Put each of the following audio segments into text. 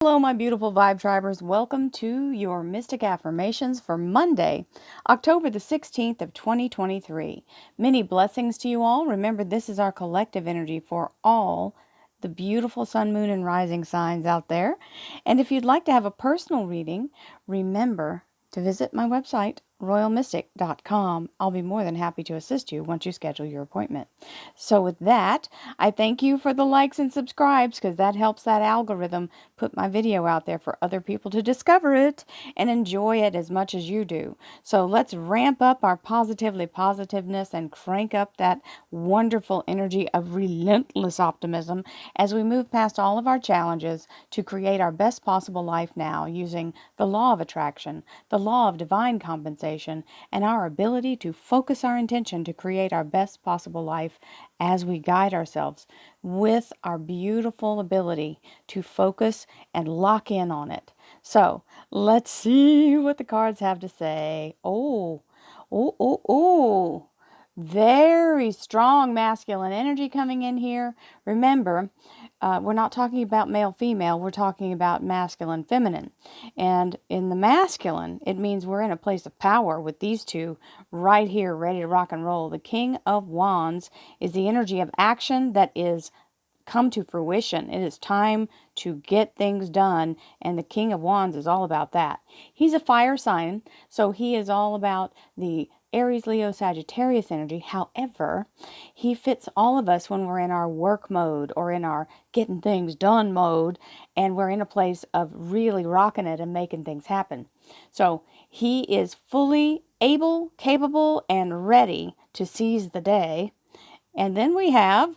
Hello, my beautiful Vibe Tribers. Welcome to your Mystic Affirmations for Monday, October the 16th of 2023. Many blessings to you all. Remember, this is our collective energy for all the beautiful sun, moon, and rising signs out there. And if you'd like to have a personal reading, remember to visit my website, royalmystic.com. I'll be more than happy to assist you once you schedule your appointment. So with that, I thank you for the likes and subscribes because that helps that algorithm put my video out there for other people to discover it and enjoy it as much as you do. So let's ramp up our positiveness and crank up that wonderful energy of relentless optimism as we move past all of our challenges to create our best possible life now using the law of attraction, the law of divine compensation, and our ability to focus our intention to create our best possible life as we guide ourselves with our beautiful ability to focus and lock in on it. So let's see what the cards have to say. Oh. Very strong masculine energy coming in here. Remember, we're not talking about male, female. We're talking about masculine, feminine. And in the masculine, it means we're in a place of power with these two right here, ready to rock and roll. The King of Wands is the energy of action that is come to fruition. It is time to get things done, and the King of Wands is all about that. He's a fire sign, so he is all about the Aries, Leo, Sagittarius energy. However, he fits all of us when we're in our work mode or in our getting things done mode, and we're in a place of really rocking it and making things happen. So he is fully able, capable, and ready to seize the day. And then we have,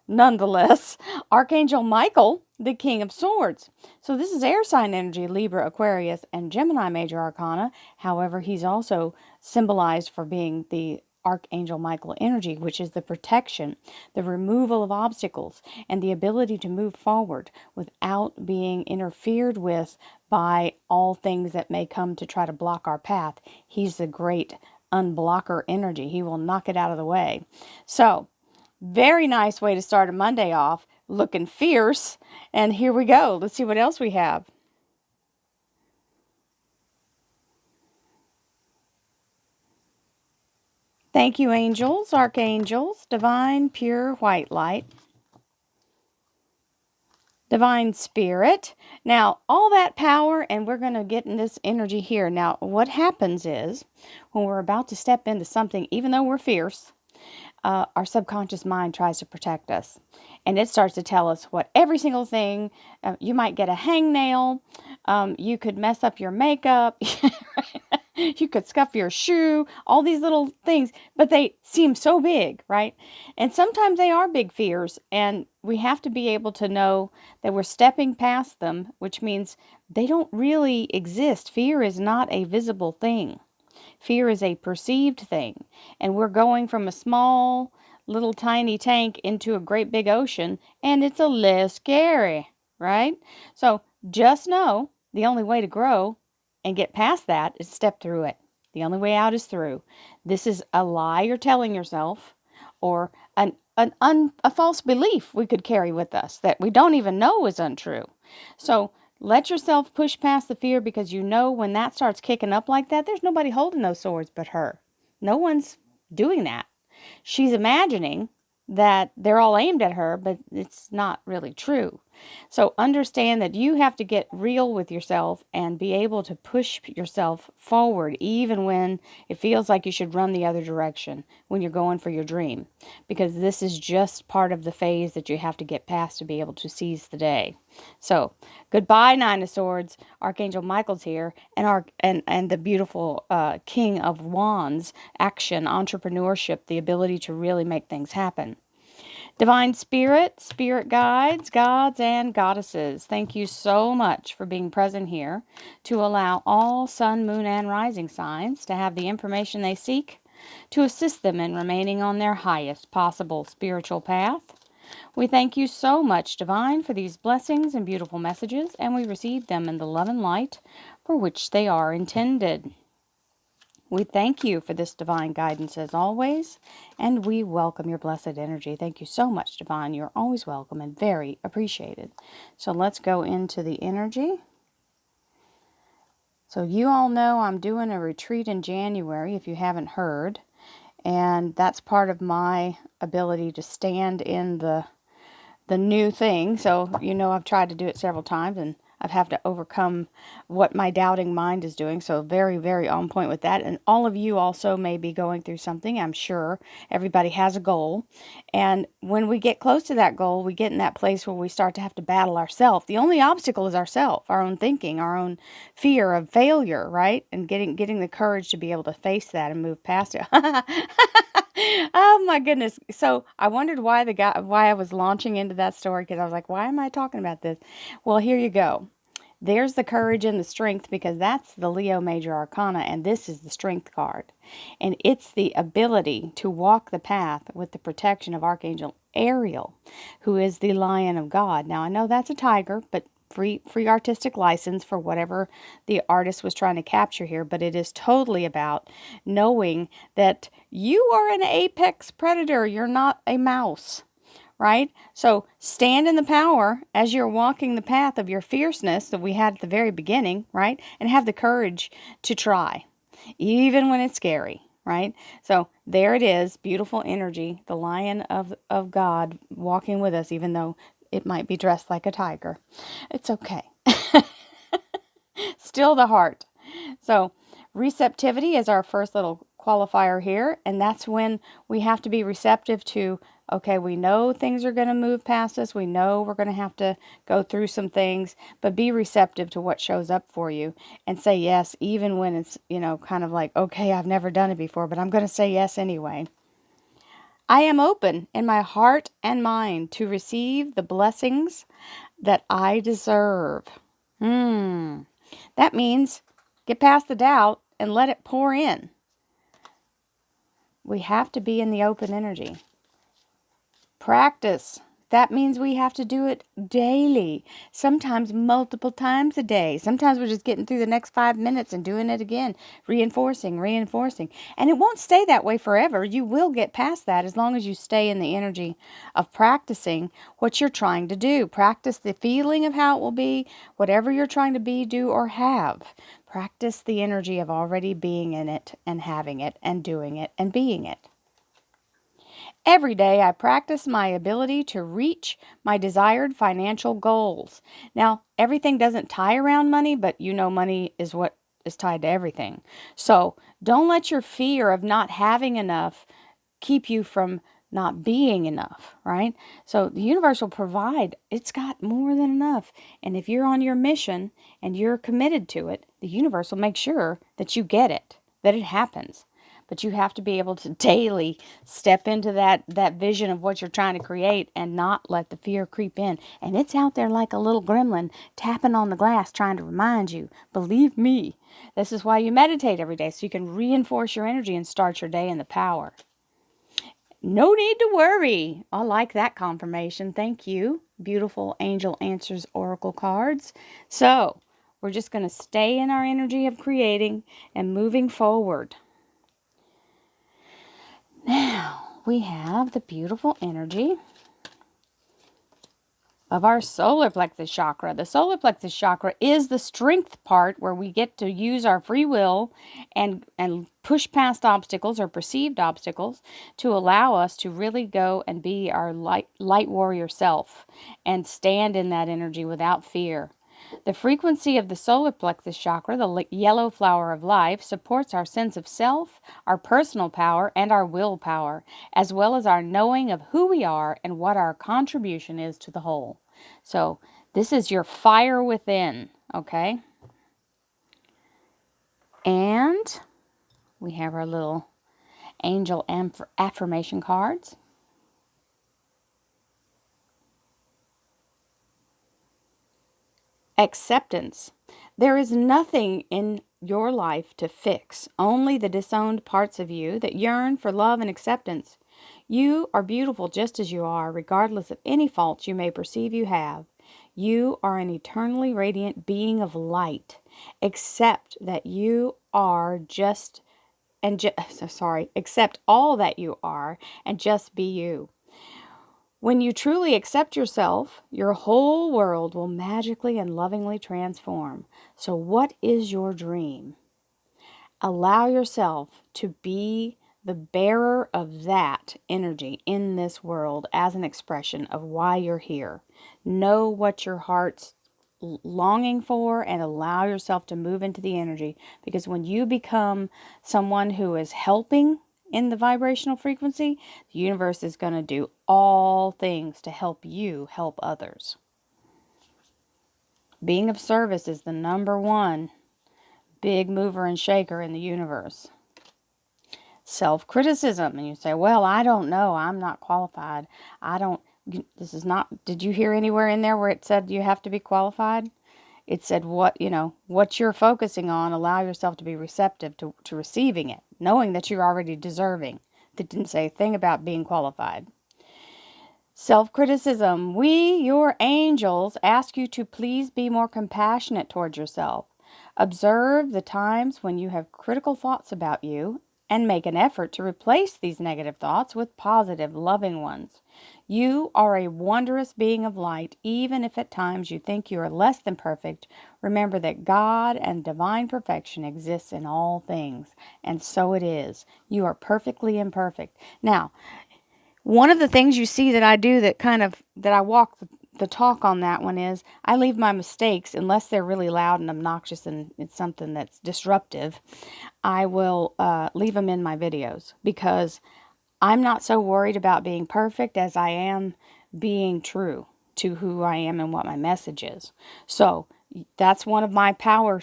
nonetheless, Archangel Michael, the King of Swords. So this is air sign energy, Libra, Aquarius, and Gemini major arcana. However, he's also symbolized for being the Archangel Michael energy, which is the protection, the removal of obstacles, and the ability to move forward without being interfered with by all things that may come to try to block our path. He's the great unblocker energy. He will knock it out of the way. So, very nice way to start a Monday off, looking fierce. And here we go. Let's see what else we have. Thank you, angels, archangels, divine, pure, white light, divine spirit. Now, all that power, and we're going to get in this energy here. Now, what happens is when we're about to step into something, even though we're fierce, our subconscious mind tries to protect us. And it starts to tell us what every single thing, you might get a hangnail, you could mess up your makeup, you could scuff your shoe, all these little things, but they seem so big, right? And sometimes they are big fears, and we have to be able to know that we're stepping past them, which means they don't really exist. Fear is not a visible thing. Fear is a perceived thing, and we're going from a small, little tiny tank into a great big ocean, and it's a little scary, right? So just know the only way to grow and get past that is step through it. The only way out is through. This is a lie you're telling yourself, or a false belief we could carry with us that we don't even know is untrue. So let yourself push past the fear, because you know when that starts kicking up like that, there's nobody holding those swords but her. No one's doing that. She's imagining that they're all aimed at her, but it's not really true. So understand that you have to get real with yourself and be able to push yourself forward even when it feels like you should run the other direction when you're going for your dream, because this is just part of the phase that you have to get past to be able to seize the day. So goodbye, Nine of Swords. Archangel Michael's here, and the beautiful King of Wands, action, entrepreneurship, the ability to really make things happen. Divine Spirit, Spirit Guides, Gods, and Goddesses, thank you so much for being present here to allow all sun, moon, and rising signs to have the information they seek to assist them in remaining on their highest possible spiritual path. We thank you so much, Divine, for these blessings and beautiful messages, and we receive them in the love and light for which they are intended. We thank you for this divine guidance as always, and we welcome your blessed energy. Thank you so much, Divine. You're always welcome and very appreciated. So let's go into the energy. So you all know I'm doing a retreat in January, if you haven't heard, and that's part of my ability to stand in the new thing. So, you know, I've tried to do it several times and I've had to overcome what my doubting mind is doing. So very, very on point with that. And all of you also may be going through something. I'm sure everybody has a goal. And when we get close to that goal, we get in that place where we start to have to battle ourselves. The only obstacle is ourself, our own thinking, our own fear of failure, right? And getting the courage to be able to face that and move past it. Oh my goodness. So I wondered why I was launching into that story, because I was like, why am I talking about this? Well, here you go. There's the courage and the strength, because that's the Leo Major Arcana, and this is the strength card. And it's the ability to walk the path with the protection of Archangel Ariel, who is the Lion of God. Now, I know that's a tiger, but free artistic license for whatever the artist was trying to capture here, but it is totally about knowing that you are an apex predator. You're not a mouse, right? So stand in the power as you're walking the path of your fierceness that we had at the very beginning, right? And have the courage to try, even when it's scary, right? So there it is, beautiful energy, the Lion of God walking with us, even though it might be dressed like a tiger. It's okay. Still the heart. So receptivity is our first little qualifier here, and that's when we have to be receptive to, okay, we know things are going to move past us. We know we're going to have to go through some things, but be receptive to what shows up for you and say yes, even when it's, you know, kind of like, okay, I've never done it before, but I'm going to say yes anyway. I am open in my heart and mind to receive the blessings that I deserve. That means get past the doubt and let it pour in. We have to be in the open energy. Practice. That means we have to do it daily, sometimes multiple times a day. Sometimes we're just getting through the next 5 minutes and doing it again, reinforcing. And it won't stay that way forever. You will get past that as long as you stay in the energy of practicing what you're trying to do. Practice the feeling of how it will be, whatever you're trying to be, do, or have. Practice the energy of already being in it and having it and doing it and being it. Every day I practice my ability to reach my desired financial goals. Now, everything doesn't tie around money, but you know money is what is tied to everything. So don't let your fear of not having enough keep you from not being enough, right? So the universe will provide. It's got more than enough. And if you're on your mission and you're committed to it, the universe will make sure that you get it, that it happens. But you have to be able to daily step into that vision of what you're trying to create and not let the fear creep in. And it's out there like a little gremlin tapping on the glass trying to remind you, believe me. This is why you meditate every day, so you can reinforce your energy and start your day in the power. No need to worry. I like that confirmation. Thank you. Beautiful Angel Answers Oracle cards. So we're just going to stay in our energy of creating and moving forward. Now, we have the beautiful energy of our solar plexus chakra. The solar plexus chakra is the strength part where we get to use our free will and push past obstacles or perceived obstacles to allow us to really go and be our light warrior self and stand in that energy without fear. The frequency of the solar plexus chakra, the yellow flower of life, supports our sense of self, our personal power, and our willpower, as well as our knowing of who we are and what our contribution is to the whole. So this is your fire within, okay? And we have our little angel affirmation cards. Acceptance. There is nothing in your life to fix, only the disowned parts of you that yearn for love and acceptance. You are beautiful just as you are, regardless of any faults you may perceive you have. You are an eternally radiant being of light. Accept that you are just accept all that you are and just be you. When you truly accept yourself, your whole world will magically and lovingly transform. So what is your dream? Allow yourself to be the bearer of that energy in this world as an expression of why you're here. Know what your heart's longing for and allow yourself to move into the energy, because when you become someone who is helping in the vibrational frequency, the universe is going to do all things to help you help others. Being of service is the number one big mover and shaker in the universe. Self-criticism, and you say, well, I don't know, I'm not qualified. This is not, did you hear anywhere in there where it said you have to be qualified? It said what you're focusing on, allow yourself to be receptive to receiving it, knowing that you're already deserving. That didn't say a thing about being qualified. Self-criticism. We, your angels, ask you to please be more compassionate towards yourself. Observe the times when you have critical thoughts about you and make an effort to replace these negative thoughts with positive, loving ones. You are a wondrous being of light, even if at times you think you are less than perfect. Remember that God and divine perfection exists in all things, and so it is. You are perfectly imperfect. Now, one of the things you see that I do that I walk the talk on that one is I leave my mistakes, unless they're really loud and obnoxious and it's something that's disruptive, I will leave them in my videos, because I'm not so worried about being perfect as I am being true to who I am and what my message is. So that's one of my power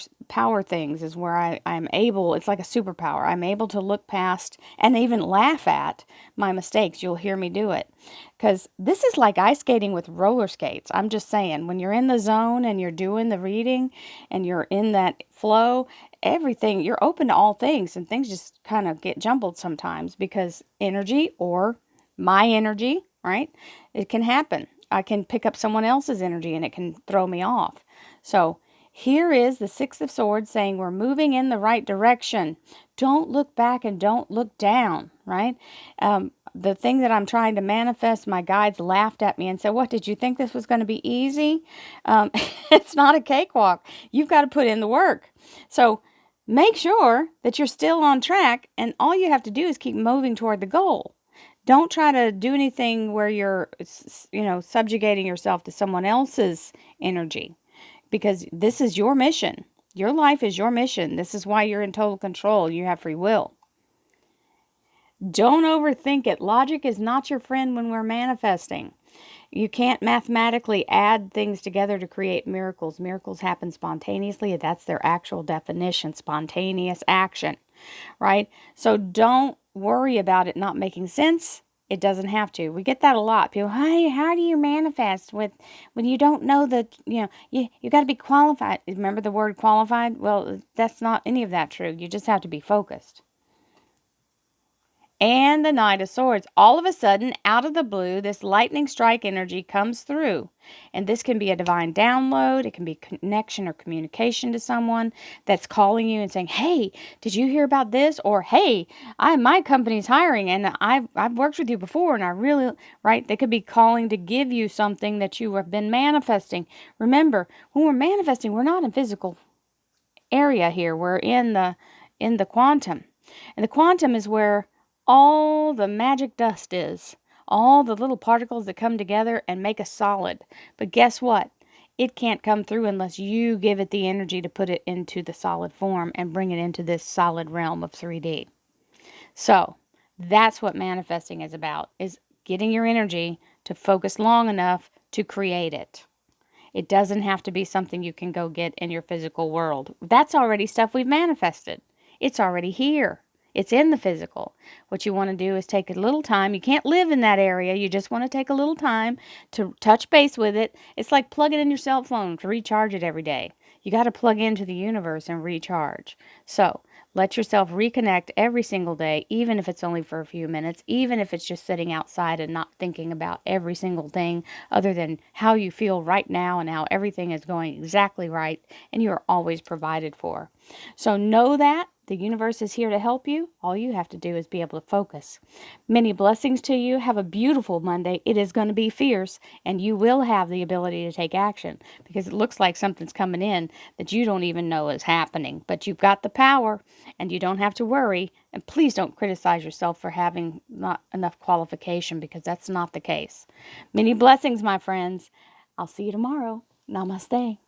things, is where I'm able, it's like a superpower. I'm able to look past and even laugh at my mistakes. You'll hear me do it. Because this is like ice skating with roller skates. I'm just saying, when you're in the zone and you're doing the reading and you're in that flow, everything, you're open to all things, and things just kind of get jumbled sometimes because energy, or my energy, right? It can happen. I can pick up someone else's energy and it can throw me off. So here is the Six of Swords saying we're moving in the right direction. Don't look back and don't look down, right? The thing that I'm trying to manifest, my guides laughed at me and said, what, did you think this was going to be easy? It's not a cakewalk. You've got to put in the work. So make sure that you're still on track, and all you have to do is keep moving toward the goal. Don't try to do anything where you're, subjugating yourself to someone else's energy, because this is your mission. Your life is your mission. This is why you're in total control. You have free will. Don't overthink it. Logic is not your friend when we're manifesting. You can't mathematically add things together to create miracles. Miracles happen spontaneously. That's their actual definition, spontaneous action, right? So don't worry about it not making sense. It doesn't have to. We get that a lot. People, hey, how do you manifest when you don't know that, you got to be qualified. Remember the word qualified? Well, that's not any of that true. You just have to be focused. And the Knight of Swords. All of a sudden, out of the blue, this lightning strike energy comes through. And this can be a divine download. It can be connection or communication to someone that's calling you and saying, hey, did you hear about this? Or, hey, my company's hiring and I've worked with you before and I really, right? They could be calling to give you something that you have been manifesting. Remember, when we're manifesting, we're not in physical area here. We're in the quantum. And the quantum is where all the magic dust is. All the little particles that come together and make a solid. But guess what? It can't come through unless you give it the energy to put it into the solid form and bring it into this solid realm of 3D. So that's what manifesting is about, is getting your energy to focus long enough to create it. It doesn't have to be something you can go get in your physical world. That's already stuff we've manifested. It's already here. It's in the physical. What you want to do is take a little time. You can't live in that area. You just want to take a little time to touch base with it. It's like plugging in your cell phone to recharge it every day. You got to plug into the universe and recharge. So let yourself reconnect every single day, even if it's only for a few minutes, even if it's just sitting outside and not thinking about every single thing other than how you feel right now and how everything is going exactly right and you are always provided for. So know that. The universe is here to help you. All you have to do is be able to focus. Many blessings to you. Have a beautiful Monday. It is going to be fierce, and you will have the ability to take action because it looks like something's coming in that you don't even know is happening. But you've got the power, and you don't have to worry. And please don't criticize yourself for having not enough qualification because that's not the case. Many blessings, my friends. I'll see you tomorrow. Namaste.